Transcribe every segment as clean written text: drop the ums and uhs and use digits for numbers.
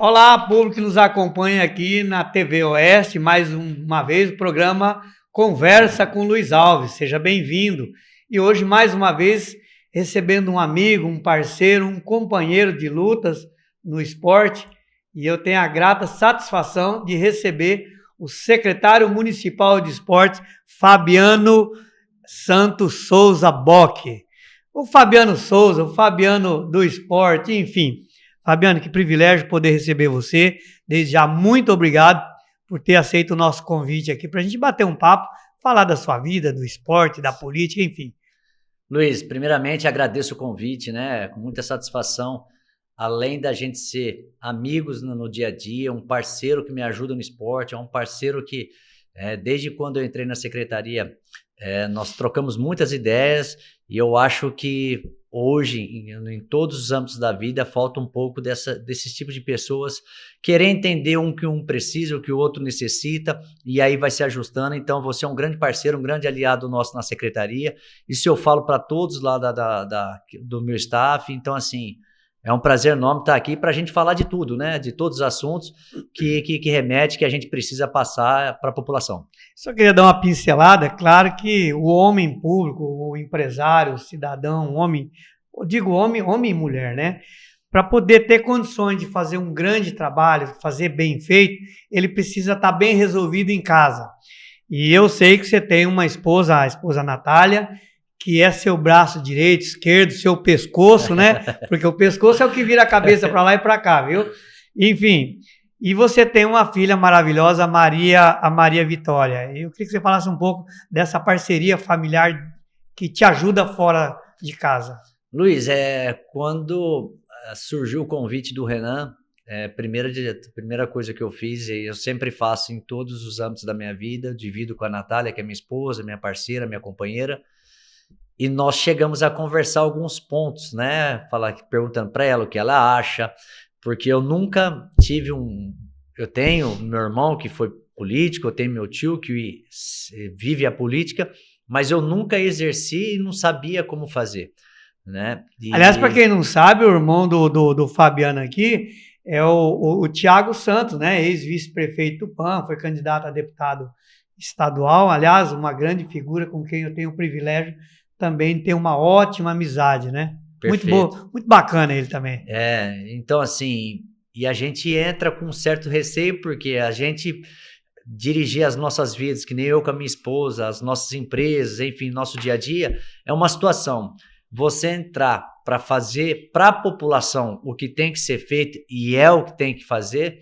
Olá, público que nos acompanha aqui na TV Oeste, mais uma vez o programa Conversa com Luiz Alves. Seja bem-vindo. E hoje, mais uma vez, recebendo um amigo, um parceiro, um companheiro de lutas no esporte. E eu tenho a grata satisfação de receber o secretário municipal de esportes, Fabiano Santos Souza Bock. O Fabiano Souza, o Fabiano do esporte, enfim. Fabiano, que privilégio poder receber você. Desde já, muito obrigado por ter aceito o nosso convite aqui para a gente bater um papo, falar da sua vida, do esporte, da política, enfim. Luiz, primeiramente agradeço o convite, né? Com muita satisfação. Além da gente ser amigos no dia a dia, um parceiro que me ajuda no esporte, é um parceiro que, desde quando eu entrei na secretaria, nós trocamos muitas ideias e eu acho que hoje, em todos os âmbitos da vida, falta um pouco desses tipos de pessoas querer entender o que um precisa, o que o outro necessita, e aí vai se ajustando. Então, você é um grande parceiro, um grande aliado nosso na secretaria. Isso eu falo para todos lá do meu staff. Então, assim, é um prazer enorme estar aqui para a gente falar de tudo, né? De todos os assuntos que remete, que a gente precisa passar para a população. Só queria dar uma pincelada. Claro que o homem público, o empresário, o cidadão, o homem, eu digo homem, homem e mulher, né? Para poder ter condições de fazer um grande trabalho, fazer bem feito, ele precisa estar bem resolvido em casa. E eu sei que você tem uma esposa, a esposa Natália, que é seu braço direito, esquerdo, seu pescoço, né? Porque o pescoço é o que vira a cabeça para lá e para cá, viu? Enfim, e você tem uma filha maravilhosa, a Maria Vitória. Eu queria que você falasse um pouco dessa parceria familiar que te ajuda fora de casa. Luiz, quando surgiu o convite do Renan, a primeira coisa que eu fiz, e eu sempre faço em todos os âmbitos da minha vida, divido com a Natália, que é minha esposa, minha parceira, minha companheira, e nós chegamos a conversar alguns pontos, né? Perguntando para ela o que ela acha, porque eu nunca tive eu tenho meu irmão que foi político, eu tenho meu tio que vive a política, mas eu nunca exerci e não sabia como fazer, né? Aliás, para quem não sabe, o irmão do Fabiano aqui é o Tiago Santos, né? Ex-vice-prefeito do PAN, foi candidato a deputado estadual. Aliás, uma grande figura com quem eu tenho o privilégio também de ter uma ótima amizade, né? Perfeito. Muito boa, muito bacana ele também. Então assim, e a gente entra com um certo receio, porque a gente dirigir as nossas vidas, que nem eu com a minha esposa, as nossas empresas, enfim, nosso dia a dia, é uma situação. Você entrar para fazer para a população o que tem que ser feito e é o que tem que fazer,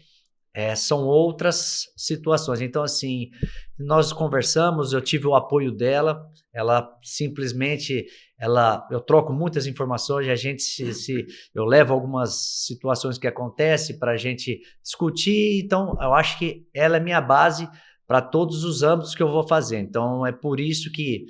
são outras situações. Então, assim, nós conversamos, eu tive o apoio dela, ela simplesmente, eu troco muitas informações, a gente eu levo algumas situações que acontecem para a gente discutir, então eu acho que ela é minha base para todos os âmbitos que eu vou fazer. Então, é por isso que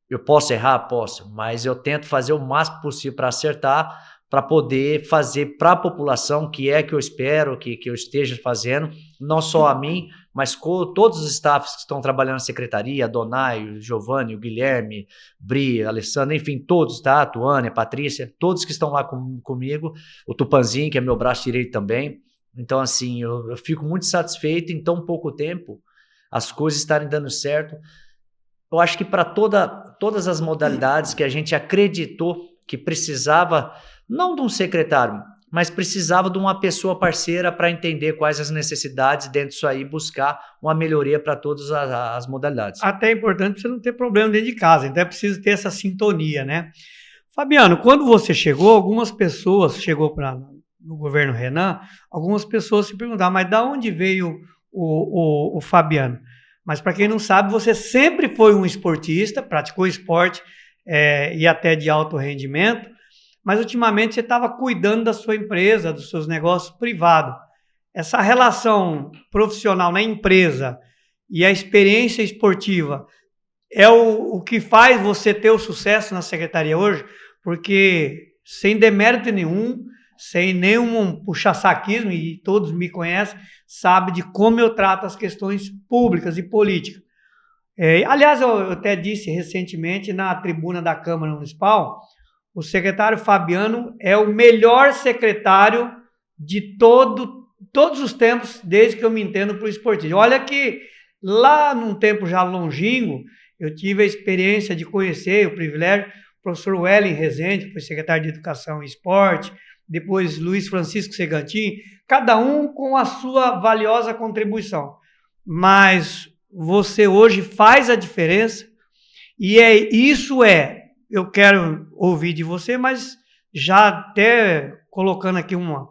eu posso errar? Posso, mas eu tento fazer o máximo possível para acertar, para poder fazer para a população, que eu espero que eu esteja fazendo, não só a mim, mas com todos os staffs que estão trabalhando na secretaria, a Donai, o Giovanni, o Guilherme, Bri, a Alessandra, enfim, todos, tá? A Tuane, a Patrícia, todos que estão lá comigo, o Tupanzinho, que é meu braço direito também. Então, assim, eu fico muito satisfeito em tão pouco tempo, as coisas estarem dando certo. Eu acho que para todas as modalidades que a gente acreditou que precisava, não de um secretário, mas precisava de uma pessoa parceira para entender quais as necessidades dentro disso aí, buscar uma melhoria para todas as modalidades. Até é importante para você não ter problema dentro de casa, então é preciso ter essa sintonia, né? Fabiano, quando você chegou, no governo Renan, algumas pessoas se perguntavam, mas da onde veio o Fabiano? Mas para quem não sabe, você sempre foi um esportista, praticou esporte e até de alto rendimento, mas ultimamente você estava cuidando da sua empresa, dos seus negócios privados. Essa relação profissional na empresa e a experiência esportiva é o que faz você ter o sucesso na secretaria hoje, porque sem demérito nenhum, sem nenhum puxa-saquismo, e todos me conhecem, sabe de como eu trato as questões públicas e políticas. Aliás, eu até disse recentemente na tribuna da Câmara Municipal, o secretário Fabiano é o melhor secretário de todos os tempos, desde que eu me entendo por esportista. Olha que lá num tempo já longínquo, eu tive a experiência de conhecer, o privilégio, o professor Wellen Rezende, que foi secretário de Educação e Esporte, depois Luiz Francisco Segantin, cada um com a sua valiosa contribuição. Mas você hoje faz a diferença e eu quero ouvir de você, mas já até colocando aqui uma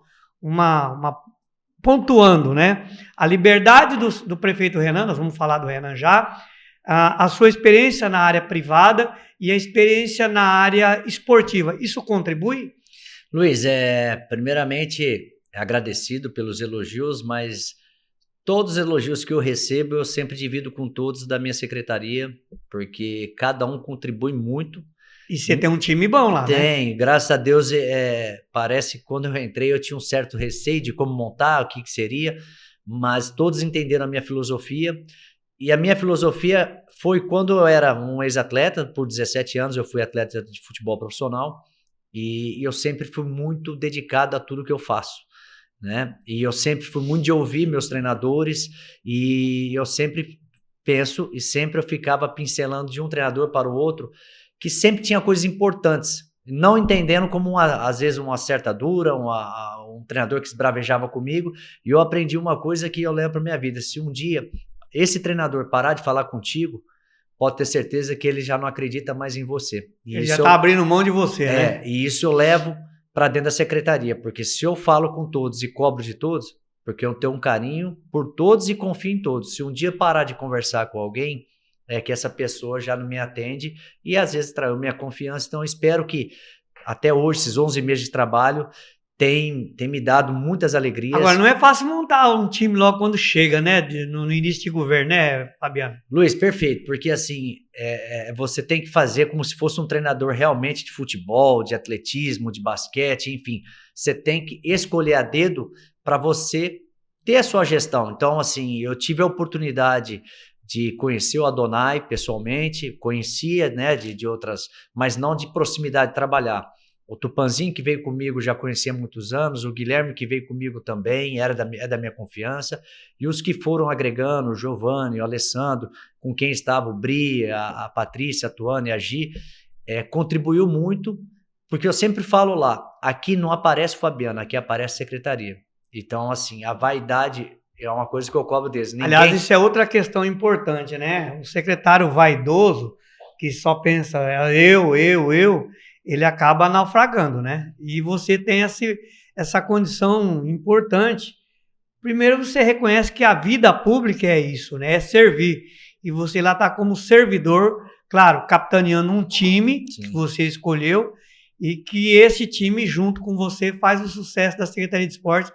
pontuando, né? A liberdade do prefeito Renan, nós vamos falar do Renan já, a sua experiência na área privada e a experiência na área esportiva, isso contribui? Luiz, primeiramente agradecido pelos elogios, mas todos os elogios que eu recebo eu sempre divido com todos da minha secretaria, porque cada um contribui muito. E você tem um time bom lá, né? Tem, graças a Deus, parece que quando eu entrei eu tinha um certo receio de como montar, o que seria, mas todos entenderam a minha filosofia, e a minha filosofia foi quando eu era um ex-atleta, por 17 anos eu fui atleta de futebol profissional, e eu sempre fui muito dedicado a tudo que eu faço, né? E eu sempre fui muito de ouvir meus treinadores, e eu sempre penso, e sempre eu ficava pincelando de um treinador para o outro, que sempre tinha coisas importantes, não entendendo como, às vezes, uma certa dura, um treinador que se bravejava comigo, e eu aprendi uma coisa que eu levo para minha vida: se um dia esse treinador parar de falar contigo, pode ter certeza que ele já não acredita mais em você. E ele já está abrindo mão de você, né? E isso eu levo para dentro da secretaria, porque se eu falo com todos e cobro de todos, porque eu tenho um carinho por todos e confio em todos, se um dia parar de conversar com alguém, é que essa pessoa já não me atende e às vezes traiu minha confiança. Então eu espero que até hoje, esses 11 meses de trabalho, tem me dado muitas alegrias. Agora, não é fácil montar um time logo quando chega, né? No início de governo, né, Fabiano? Luiz, perfeito, porque assim, você tem que fazer como se fosse um treinador realmente de futebol, de atletismo, de basquete, enfim. Você tem que escolher a dedo para você ter a sua gestão. Então, assim, eu tive a oportunidade de conhecer o Adonai pessoalmente, conhecia, né, de outras, mas não de proximidade de trabalhar. O Tupanzinho, que veio comigo, já conhecia há muitos anos, o Guilherme, que veio comigo também, é da minha confiança, e os que foram agregando, o Giovanni, o Alessandro, com quem estava o Bri, a Patrícia, a Tuane e a Gi, contribuiu muito, porque eu sempre falo lá, aqui não aparece o Fabiano, aqui aparece a secretaria. Então, assim, a vaidade é uma coisa que eu cobro deles. Aliás, isso é outra questão importante, né? O secretário vaidoso, que só pensa eu, ele acaba naufragando, né? E você tem essa condição importante. Primeiro, você reconhece que a vida pública é isso, né? É servir. E você lá está como servidor, claro, capitaneando um time Sim. que você escolheu e que esse time, junto com você, faz o sucesso da Secretaria de Esportes,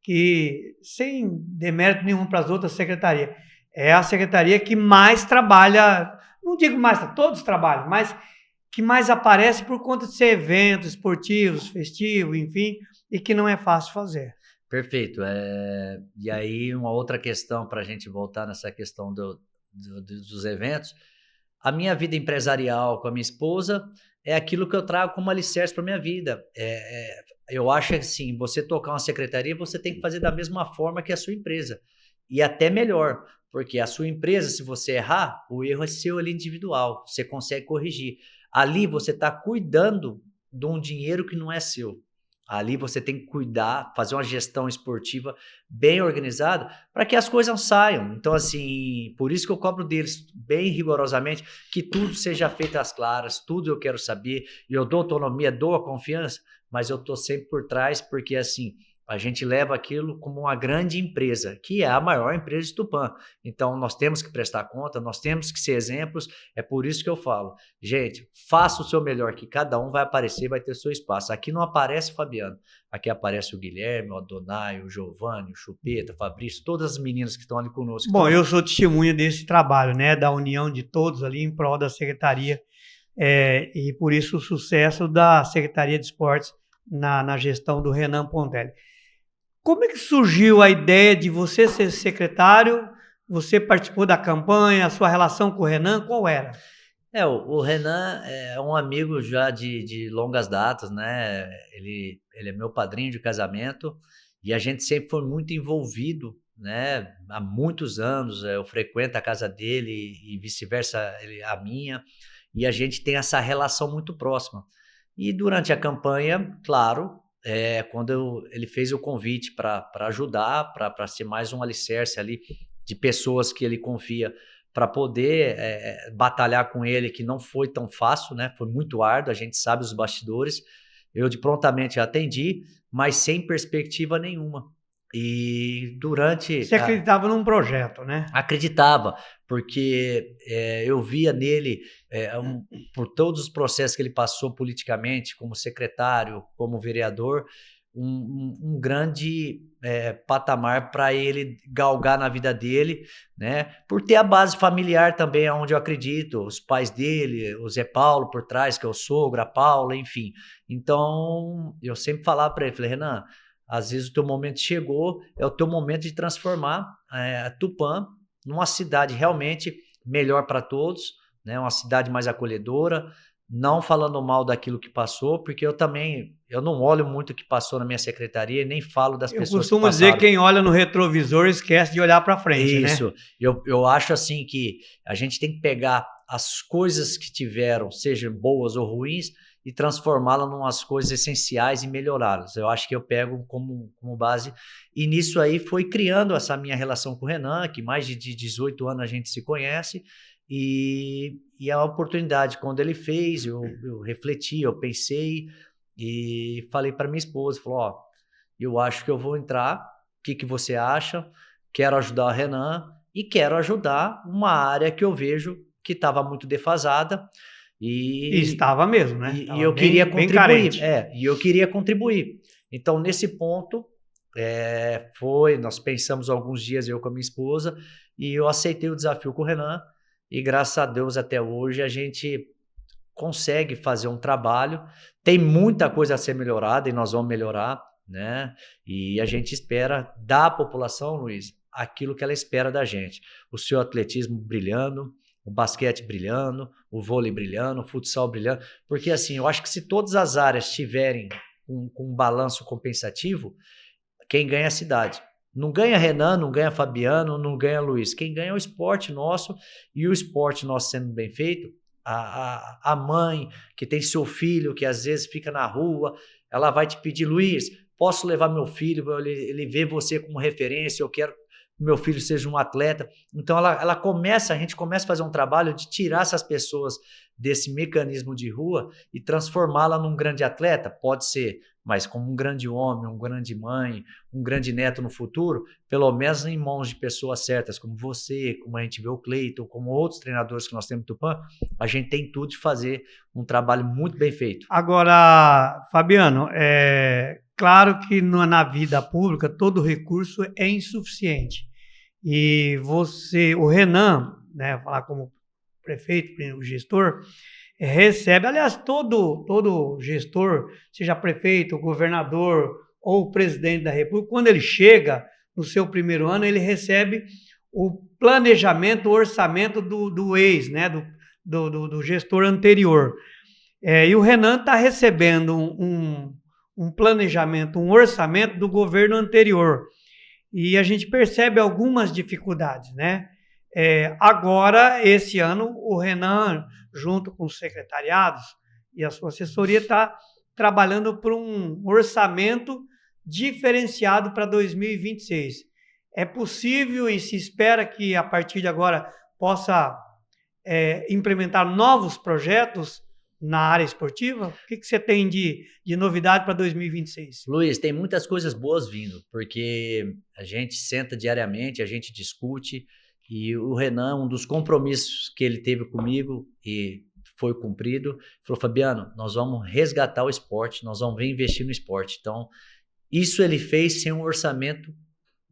que, sem demérito nenhum para as outras secretarias, é a secretaria que mais trabalha, não digo mais, todos trabalham, mas que mais aparece por conta de ser eventos esportivos, festivos, enfim, e que não é fácil fazer. Perfeito. E aí, uma outra questão para a gente voltar nessa questão dos eventos. A minha vida empresarial com a minha esposa é aquilo que eu trago como alicerce para a minha vida. Eu acho que, assim, você tocar uma secretaria, você tem que fazer da mesma forma que a sua empresa. E até melhor, porque a sua empresa, se você errar, o erro é seu ali individual, você consegue corrigir. Ali você está cuidando de um dinheiro que não é seu. Ali você tem que cuidar, fazer uma gestão esportiva bem organizada para que as coisas não saiam. Então, assim, por isso que eu cobro deles bem rigorosamente que tudo seja feito às claras, tudo eu quero saber, e eu dou autonomia, dou a confiança, mas eu estou sempre por trás porque, assim, a gente leva aquilo como uma grande empresa, que é a maior empresa de Tupã. Então, nós temos que prestar conta, nós temos que ser exemplos. É por isso que eu falo, gente, faça o seu melhor, que cada um vai aparecer, vai ter seu espaço. Aqui não aparece o Fabiano, aqui aparece o Guilherme, o Adonai, o Giovanni, o Chupeta, o Fabrício, todas as meninas que estão ali conosco. Bom, eu sou testemunha desse trabalho, né, da união de todos ali em prol da secretaria, e por isso o sucesso da Secretaria de Esportes na gestão do Renan Pontelli. Como é que surgiu a ideia de você ser secretário? Você participou da campanha, a sua relação com o Renan, qual era? O Renan é um amigo já de longas datas, né? Ele é meu padrinho de casamento E a gente sempre foi muito envolvido, né? Há muitos anos, eu frequento a casa dele e vice-versa, a minha, e a gente tem essa relação muito próxima. E durante a campanha, claro, quando ele fez o convite para ajudar, para ser mais um alicerce ali de pessoas que ele confia para poder batalhar com ele, que não foi tão fácil, né? Foi muito árduo, a gente sabe os bastidores. Eu de prontamente atendi, mas sem perspectiva nenhuma. E Você acreditava num projeto, né? Acreditava, porque eu via nele, por todos os processos que ele passou politicamente, como secretário, como vereador, um grande patamar para ele galgar na vida dele, né? Por ter a base familiar também, onde eu acredito, os pais dele, o Zé Paulo por trás, que é o sogro, a Paula, enfim. Então, eu sempre falava para ele, falei, Renan, às vezes o teu momento chegou, é o teu momento de transformar a Tupã numa cidade realmente melhor para todos, né? Uma cidade mais acolhedora, não falando mal daquilo que passou, porque eu não olho muito o que passou na minha secretaria e nem falo das Eu pessoas que costumo dizer que passaram. quem olha no retrovisor esquece de olhar para frente, né? Isso, eu acho assim que a gente tem que pegar as coisas que tiveram, sejam boas ou ruins, e transformá-las em umas coisas essenciais e melhorá-las. Eu acho que eu pego como base, e nisso aí foi criando essa minha relação com o Renan, que mais de 18 anos a gente se conhece, e a oportunidade, quando ele fez, eu refleti, eu pensei, e falei para minha esposa, falou, ó, eu acho que eu vou entrar, o que você acha? Quero ajudar o Renan e quero ajudar uma área que eu vejo que estava muito defasada, E estava mesmo, né? e Estava eu queria bem contribuir, carente. e eu queria contribuir. Então, nesse ponto, nós pensamos alguns dias, eu com a minha esposa, e eu aceitei o desafio com o Renan, e graças a Deus até hoje a gente consegue fazer um trabalho, tem muita coisa a ser melhorada e nós vamos melhorar, né? E a gente espera da população, Luiz, aquilo que ela espera da gente. O seu atletismo brilhando, o basquete brilhando, o vôlei brilhando, o futsal brilhando, porque assim, eu acho que se todas as áreas tiverem um balanço compensativo, quem ganha é a cidade. Não ganha Renan, não ganha Fabiano, não ganha Luiz. Quem ganha é o esporte nosso, e o esporte nosso sendo bem feito, a mãe que tem seu filho, que às vezes fica na rua, ela vai te pedir, Luiz, posso levar meu filho, ele vê você como referência, eu quero que meu filho seja um atleta. Então a gente começa a fazer um trabalho de tirar essas pessoas desse mecanismo de rua e transformá-la num grande atleta, pode ser, mas como um grande homem, uma grande mãe, um grande neto no futuro, pelo menos em mãos de pessoas certas, como você, como a gente vê o Cleiton, como outros treinadores que nós temos no Tupã, a gente tem tudo de fazer um trabalho muito bem feito. Agora, Fabiano, claro que na vida pública todo recurso é insuficiente. E o Renan, né, falar como prefeito, o gestor, recebe, aliás, todo gestor, seja prefeito, governador ou presidente da República, quando ele chega no seu primeiro ano, ele recebe o planejamento, o orçamento do ex, né, do gestor anterior. E o Renan está recebendo um planejamento, um orçamento do governo anterior. E a gente percebe algumas dificuldades, né? Agora, esse ano, o Renan, junto com os secretariados e a sua assessoria, está trabalhando por um orçamento diferenciado para 2026. É possível e se espera que, a partir de agora, possa implementar novos projetos na área esportiva? O que você tem de novidade para 2026? Luiz, tem muitas coisas boas vindo, porque a gente senta diariamente, a gente discute, e o Renan, um dos compromissos que ele teve comigo e foi cumprido, falou, Fabiano, nós vamos resgatar o esporte, nós vamos vir investir no esporte. Então, isso ele fez sem um orçamento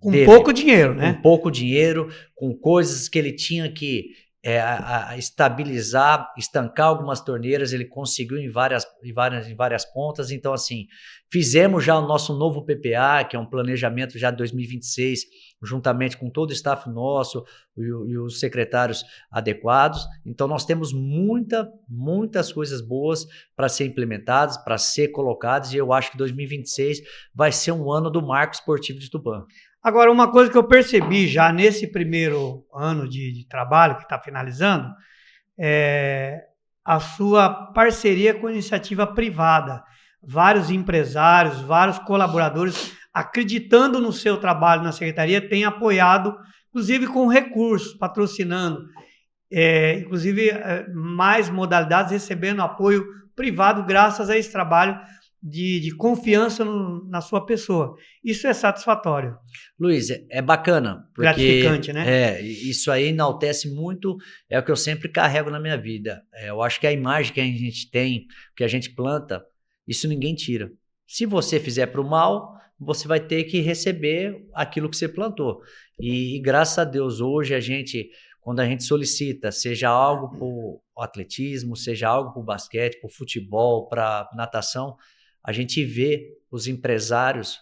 com dele, pouco dinheiro, né? Com pouco dinheiro, com coisas que ele tinha que a estabilizar, estancar algumas torneiras, ele conseguiu em várias pontas. Então, assim, fizemos já o nosso novo PPA, que é um planejamento já de 2026, juntamente com todo o staff nosso e os secretários adequados. Então, nós temos muitas coisas boas para ser implementadas, para ser colocadas, e eu acho que 2026 vai ser um ano do marco esportivo de Tupã. Agora, uma coisa que eu percebi já nesse primeiro ano de trabalho que está finalizando é a sua parceria com a iniciativa privada. Vários empresários, vários colaboradores, acreditando no seu trabalho na secretaria, têm apoiado, inclusive com recursos, patrocinando, inclusive mais modalidades, recebendo apoio privado graças a esse trabalho de confiança na sua pessoa. Isso é satisfatório. Luiz, é bacana, porque gratificante, né? Isso aí enaltece muito, é o que eu sempre carrego na minha vida. Eu acho que a imagem que a gente tem, que a gente planta, isso ninguém tira. Se você fizer para o mal, você vai ter que receber aquilo que você plantou. E graças a Deus, hoje quando a gente solicita, seja algo para o atletismo, seja algo para o basquete, para o futebol, para natação, a gente vê os empresários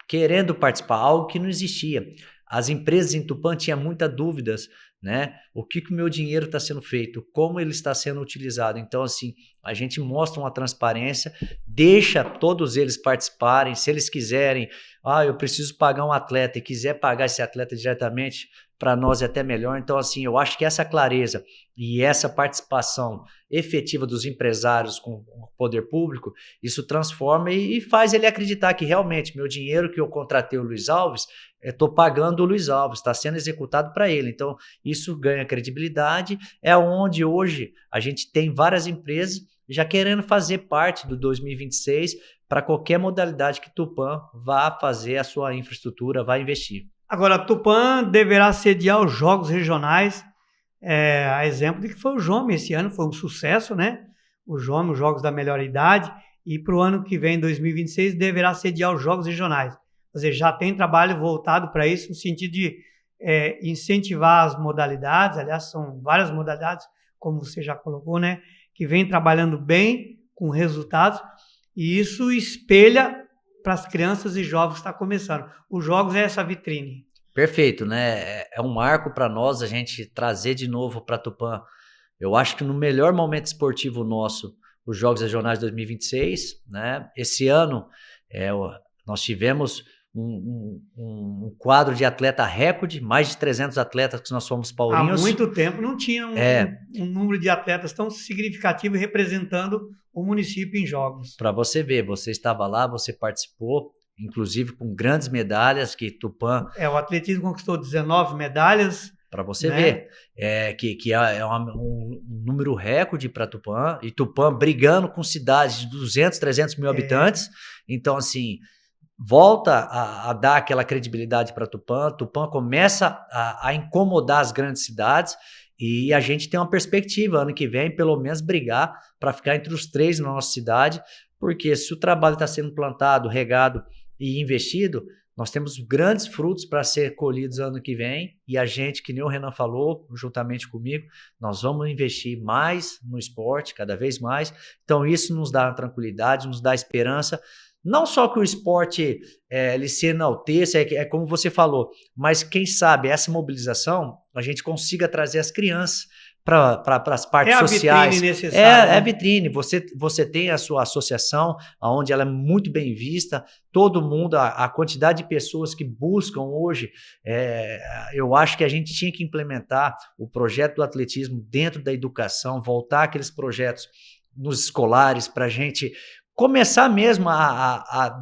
querendo participar, algo que não existia. As empresas em Tupã tinham muitas dúvidas, né? O que o meu dinheiro está sendo feito, como ele está sendo utilizado. Então, assim, a gente mostra uma transparência, deixa todos eles participarem, se eles quiserem, eu preciso pagar um atleta e quiser pagar esse atleta diretamente, para nós é até melhor. Então, assim, eu acho que essa clareza e essa participação efetiva dos empresários com o poder público, isso transforma e faz ele acreditar que realmente meu dinheiro que eu contratei o Luiz Alves, estou pagando o Luiz Alves, está sendo executado para ele. Então, isso ganha credibilidade, é onde hoje a gente tem várias empresas já querendo fazer parte do 2026 para qualquer modalidade que Tupã vá fazer a sua infraestrutura, vá investir. Agora, Tupã deverá sediar os Jogos Regionais, a exemplo de que foi o JOME esse ano, foi um sucesso, né? O JOME, os Jogos da Melhor Idade, e para o ano que vem, 2026, deverá sediar os Jogos Regionais. Quer dizer, já tem trabalho voltado para isso, no sentido de incentivar as modalidades, aliás, são várias modalidades, como você já colocou, né? Que vem trabalhando bem, com resultados, e isso espelha para as crianças e jovens que está começando. Os jogos é essa vitrine. Perfeito, né? É um marco para nós a gente trazer de novo para Tupã. Eu acho que no melhor momento esportivo nosso, os Jogos Regionais 2026, né? Esse ano nós tivemos um quadro de atleta recorde, mais de 300 atletas que nós fomos paulinhos. Há muito tempo não tinha um número de atletas tão significativo representando o município em jogos. Para você ver, você estava lá, você participou, inclusive com grandes medalhas que Tupã... O atletismo conquistou 19 medalhas. Para você ver, que é um número recorde para Tupã, e Tupã brigando com cidades de 200, 300 mil habitantes. Então, assim, volta a dar aquela credibilidade para Tupã. Tupã começa a incomodar as grandes cidades, e a gente tem uma perspectiva, ano que vem, pelo menos brigar para ficar entre os 3 na nossa cidade, porque se o trabalho está sendo plantado, regado e investido, nós temos grandes frutos para ser colhidos ano que vem, e a gente, que nem o Renan falou, juntamente comigo, nós vamos investir mais no esporte, cada vez mais. Então isso nos dá tranquilidade, nos dá esperança, não só que o esporte ele se enalteça, é como você falou, mas quem sabe essa mobilização a gente consiga trazer as crianças para as partes sociais. Vitrine necessária. É vitrine. Você tem a sua associação, onde ela é muito bem vista, todo mundo, a quantidade de pessoas que buscam hoje, eu acho que a gente tinha que implementar o projeto do atletismo dentro da educação, voltar aqueles projetos nos escolares para a gente começar mesmo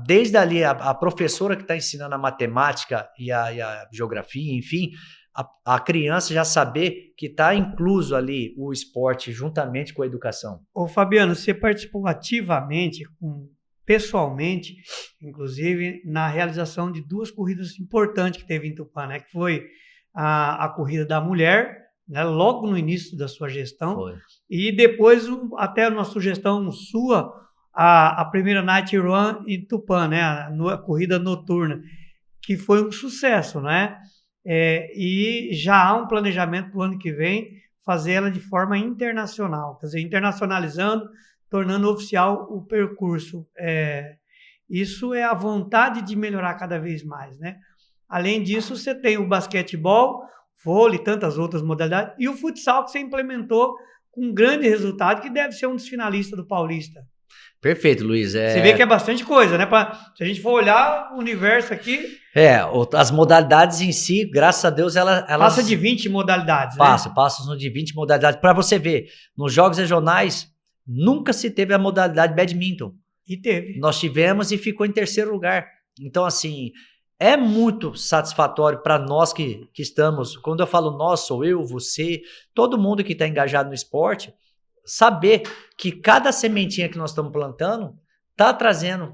desde ali, a professora que está ensinando a matemática e a geografia, enfim, a criança já saber que está incluso ali o esporte juntamente com a educação. Ô Fabiano, você participou ativamente, pessoalmente, inclusive, na realização de 2 corridas importantes que teve em Tupã, né? Que foi a corrida da mulher, né? Logo no início da sua gestão, Foi. E depois, até uma sugestão sua, a primeira Night Run em Tupã, né? A corrida noturna, que foi um sucesso, né? E já há um planejamento para o ano que vem fazer ela de forma internacional, quer dizer, internacionalizando, tornando oficial o percurso. Isso é a vontade de melhorar cada vez mais, né? Além disso, você tem o basquetebol, vôlei, tantas outras modalidades, e o futsal que você implementou com um grande resultado, que deve ser um dos finalistas do Paulista. Perfeito, Luiz. Você vê que é bastante coisa, né? Se a gente for olhar o universo aqui... As modalidades em si, graças a Deus, elas... Passa de 20 modalidades, passa de 20 modalidades. Para você ver, nos jogos regionais, nunca se teve a modalidade badminton. E teve. Nós tivemos e ficou em terceiro lugar. Então, assim, é muito satisfatório para nós que estamos... Quando eu falo nós, sou eu, você, todo mundo que está engajado no esporte... Saber que cada sementinha que nós estamos plantando está trazendo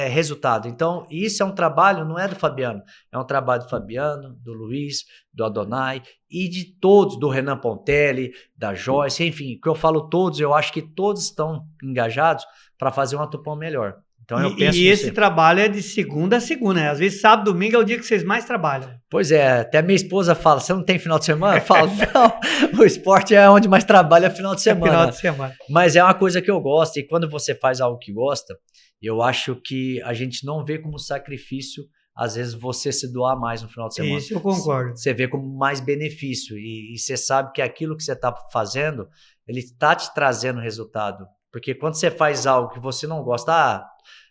resultado. Então, isso é um trabalho, não é do Fabiano, é um trabalho do Fabiano, do Luiz, do Adonai e de todos, do Renan Pontelli, da Joyce, enfim, que eu falo todos, eu acho que todos estão engajados para fazer uma Tupã melhor. Então, eu penso e esse trabalho é de segunda a segunda, né? Às vezes sábado, domingo é o dia que vocês mais trabalham. Pois é, até minha esposa fala, você não tem final de semana? Eu falo, não, o esporte é onde mais trabalha é final de semana. Final de semana. Mas é uma coisa que eu gosto, e quando você faz algo que gosta, eu acho que a gente não vê como sacrifício, às vezes, você se doar mais no final de semana. Isso eu concordo. Você vê como mais benefício, e você sabe que aquilo que você está fazendo, ele está te trazendo resultado. Porque quando você faz algo que você não gosta,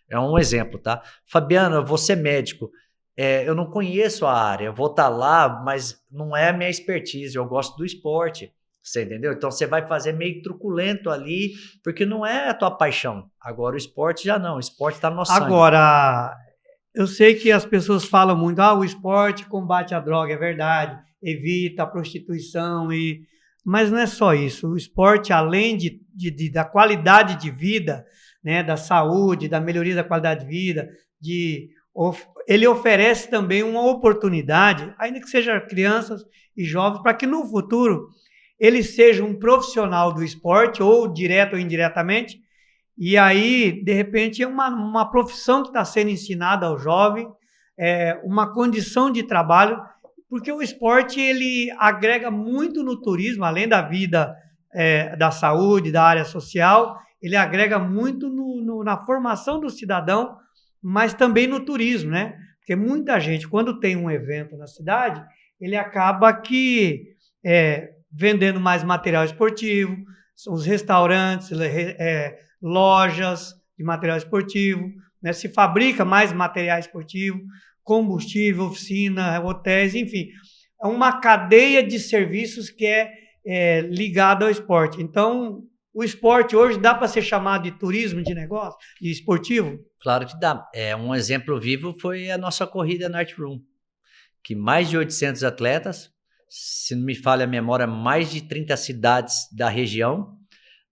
é um exemplo, tá? Fabiano, eu vou ser médico, eu não conheço a área, eu vou estar lá, mas não é a minha expertise, eu gosto do esporte, você entendeu? Então você vai fazer meio truculento ali, porque não é a tua paixão. Agora o esporte já não, o esporte está no nosso sangue. Agora, eu sei que as pessoas falam muito, o esporte combate a droga, é verdade, evita a prostituição, mas não é só isso. O esporte, além da qualidade de vida, né, da saúde, da melhoria da qualidade de vida, ele oferece também uma oportunidade, ainda que seja crianças e jovens, para que no futuro ele seja um profissional do esporte, ou direto ou indiretamente, e aí, de repente, é uma profissão que está sendo ensinada ao jovem, uma condição de trabalho, porque o esporte ele agrega muito no turismo, além da vida da saúde, da área social, ele agrega muito na formação do cidadão, mas também no turismo, né? Porque muita gente, quando tem um evento na cidade, ele acaba vendendo mais material esportivo, os restaurantes, lojas de material esportivo, né? Se fabrica mais material esportivo, combustível, oficina, hotéis, enfim. É uma cadeia de serviços que é ligada ao esporte. Então, o esporte hoje dá para ser chamado de turismo de negócio, de esportivo? Claro que dá. Um exemplo vivo foi a nossa corrida na Art Room, que mais de 800 atletas, se não me falha a memória, mais de 30 cidades da região,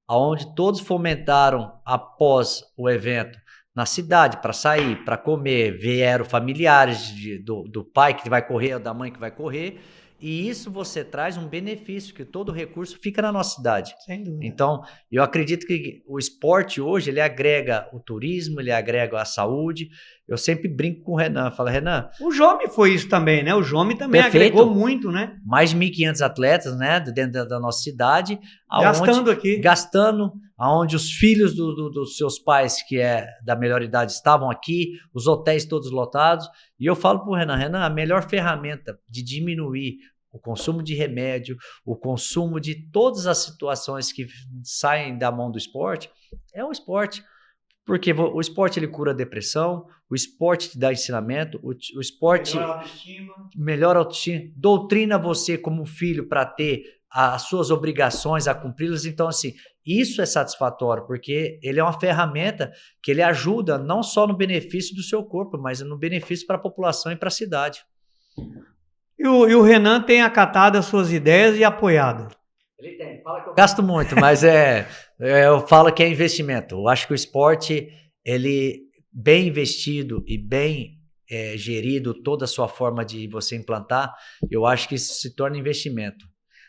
onde todos fomentaram após o evento na cidade para sair, para comer, vieram familiares do pai que vai correr, da mãe que vai correr, e isso você traz um benefício, que todo recurso fica na nossa cidade. Sem dúvida. Então, eu acredito que o esporte hoje, ele agrega o turismo, ele agrega a saúde. Eu sempre brinco com o Renan, falo, Renan... O Jome foi isso também, né? O Jome também agregou muito, né? Mais de 1.500 atletas, né? Dentro da nossa cidade. Gastando, aonde os filhos dos seus pais, que é da melhor idade, estavam aqui, os hotéis todos lotados. E eu falo para o Renan, a melhor ferramenta de diminuir o consumo de remédio, o consumo de todas as situações que saem da mão do esporte, é o esporte. Porque o esporte ele cura a depressão, o esporte te dá ensinamento, o esporte melhora a autoestima, doutrina você como filho para ter as suas obrigações, a cumpri-las. Então, assim, isso é satisfatório, porque ele é uma ferramenta que ele ajuda não só no benefício do seu corpo, mas no benefício para a população e para a cidade. E o Renan tem acatado as suas ideias e apoiado. Ele tem, fala que eu gasto muito, mas eu falo que é investimento. Eu acho que o esporte, ele bem investido e bem gerido, toda a sua forma de você implantar, eu acho que isso se torna investimento.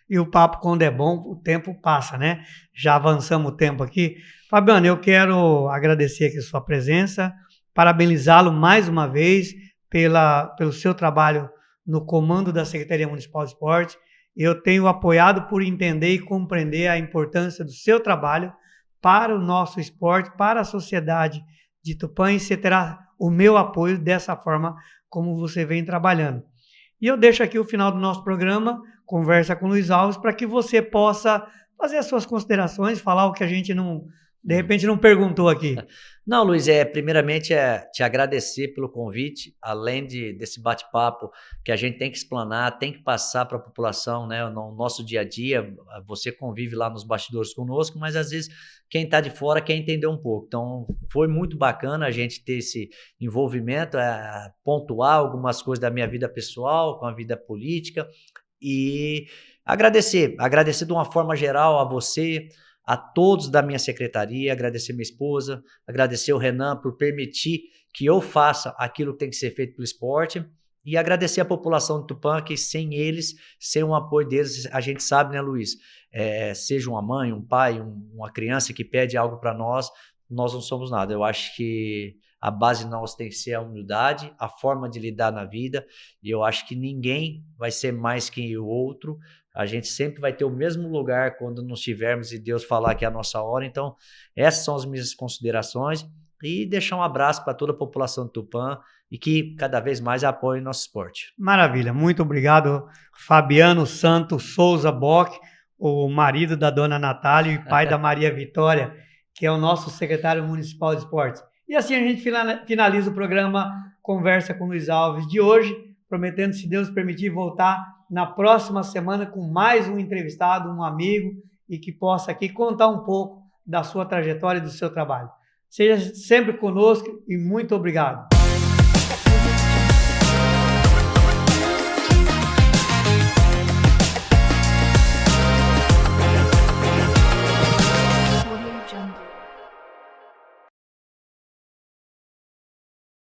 E o papo, quando é bom, o tempo passa, né? Já avançamos o tempo aqui. Fabiano, eu quero agradecer aqui a sua presença, parabenizá-lo mais uma vez pelo seu trabalho no comando da Secretaria Municipal de Esporte. eu tenho apoiado por entender e compreender a importância do seu trabalho para o nosso esporte, para a sociedade de Tupã, e você terá o meu apoio dessa forma como você vem trabalhando. E eu deixo aqui o final do nosso programa, Conversa com Luiz Alves, para que você possa fazer as suas considerações, falar o que a gente de repente não perguntou aqui. Não, Luiz, primeiramente te agradecer pelo convite, além desse bate-papo que a gente tem que explanar, tem que passar para a população, né, no nosso dia a dia. Você convive lá nos bastidores conosco, mas às vezes quem está de fora quer entender um pouco. Então, foi muito bacana a gente ter esse envolvimento, pontuar algumas coisas da minha vida pessoal, com a vida política, e agradecer de uma forma geral a você, a todos da minha secretaria, agradecer minha esposa, agradecer o Renan por permitir que eu faça aquilo que tem que ser feito pelo esporte, e agradecer a população de Tupã, que sem eles, sem o apoio deles, a gente sabe, né, Luiz, seja uma mãe, um pai, uma criança que pede algo para nós não somos nada. Eu acho que a base nossa tem que ser a humildade, a forma de lidar na vida, e eu acho que ninguém vai ser mais que o outro. A gente sempre vai ter o mesmo lugar quando nos tivermos e Deus falar que é a nossa hora. Então, essas são as minhas considerações, e deixar um abraço para toda a população de Tupã e que cada vez mais apoie o nosso esporte. Maravilha, muito obrigado, Fabiano Santos Souza Bock, o marido da dona Natália e pai da Maria Vitória, que é o nosso secretário municipal de esportes. E assim a gente finaliza o programa Conversa com Luiz Alves de hoje, prometendo, se Deus permitir, voltar na próxima semana com mais um entrevistado, um amigo, e que possa aqui contar um pouco da sua trajetória e do seu trabalho. Seja sempre conosco e muito obrigado.